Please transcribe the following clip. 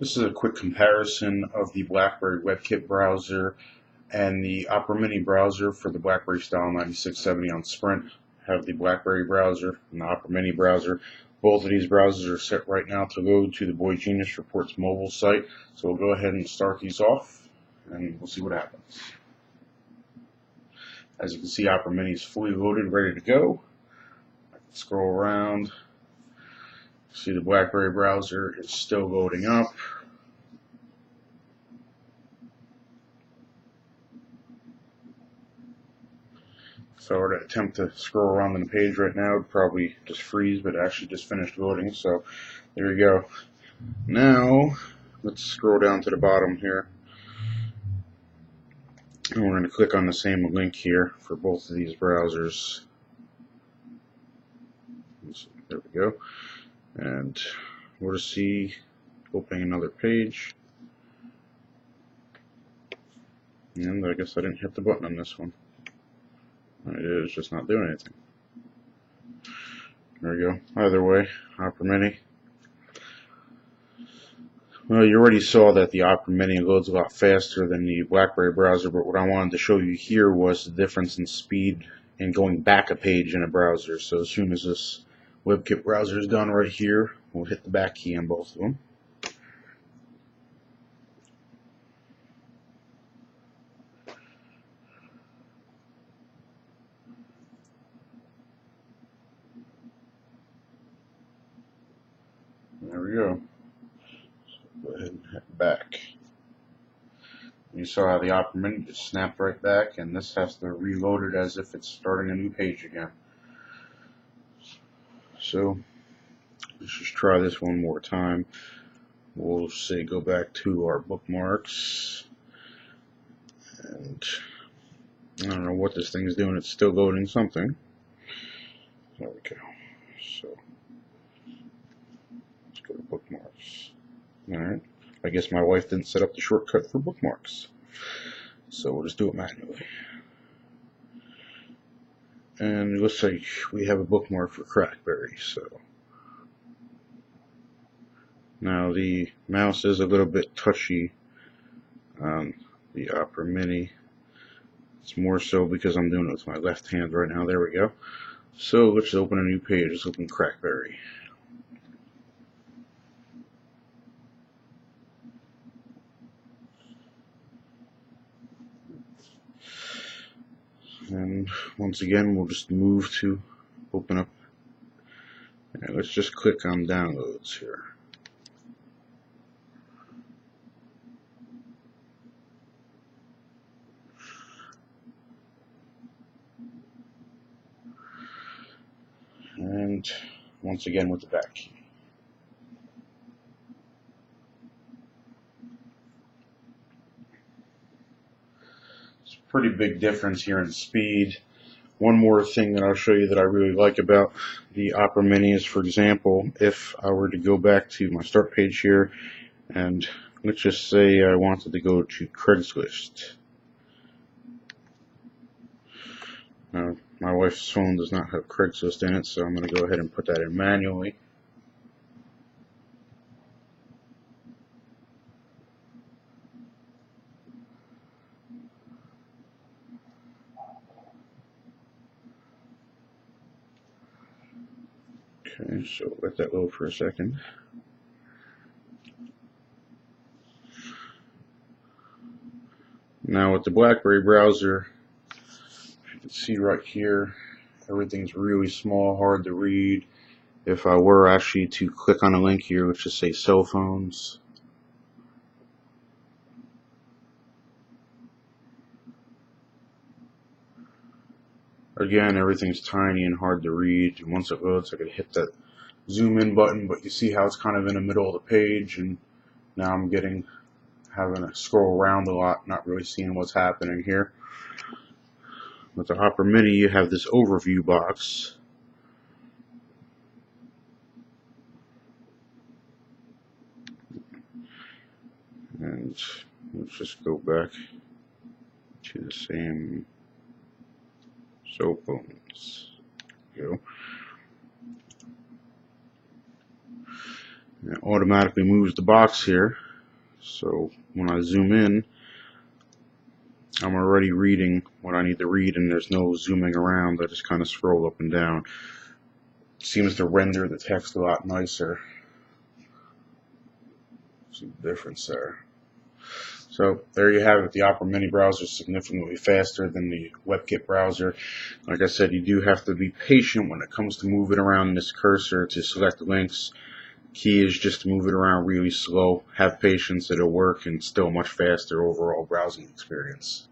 This is a quick comparison of the BlackBerry Webkit browser and the Opera Mini browser for the BlackBerry Style 9670 on Sprint. I have the BlackBerry browser and the Opera Mini browser. Both of these browsers are set right now to go to the Boy Genius Reports mobile site. So we'll go ahead and start these off and we'll see what happens. As you can see, Opera Mini is fully loaded, ready to go. I can scroll around. See, the BlackBerry browser is still loading up. If I were to attempt to scroll around on the page right now, it would probably just freeze, but it actually just finished loading. So there you go. Now let's scroll down to the bottom here. And we're going to click on the same link here for both of these browsers. There we go. And we'll just see opening another page. And I guess I didn't hit the button on this one. It is just not doing anything. There we go. Either way, Opera Mini. Well, you already saw that the Opera Mini loads a lot faster than the BlackBerry browser, but what I wanted to show you here was the difference in speed in going back a page in a browser. So as soon as this Webkit browser is done right here, we'll hit the back key on both of them. There we go. So go ahead and hit back. You saw how the Opera Mini just snapped right back, and this has to reload it as if it's starting a new page again. So let's just try this one more time. We'll say go back to our bookmarks, and I don't know what this thing is doing. It's still loading something. There we go. So let's go to bookmarks. Alright. I guess my wife didn't set up the shortcut for bookmarks. So we'll just do it manually. And it looks like we have a bookmark for Crackberry. So now the mouse is a little bit touchy on the Opera Mini. It's more so because I'm doing it with my left hand right now. There we go. So let's open a new page. Let's open Crackberry. And once again, we'll just move to open up. And let's just click on downloads here. And once again with the back key. It's a pretty big difference here in speed. One more thing that I'll show you that I really like about the Opera Mini is, for example, if I were to go back to my start page here, and let's just say I wanted to go to Craigslist. My wife's phone does not have Craigslist in it, so I'm going to go ahead and put that in manually. Okay, so let that load for a second. Now with the BlackBerry browser, you can see right here, everything's really small, hard to read. If I were actually to click on a link here, let's just say cell phones. Again, everything's tiny and hard to read. And once it loads, I could hit that zoom in button, but you see how it's kind of in the middle of the page, and now I'm having to scroll around a lot, not really seeing what's happening here. With the Opera Mini, you have this overview box. And let's just go back to the same cell phones. There we go. And it automatically moves the box here. So when I zoom in, I'm already reading what I need to read, and there's no zooming around. I just kind of scroll up and down. It seems to render the text a lot nicer. See the difference there. So there you have it. The Opera Mini browser is significantly faster than the Webkit browser. Like I said, you do have to be patient when it comes to moving around this cursor to select links. Key is just to move it around really slow. Have patience, it'll work, and still much faster overall browsing experience.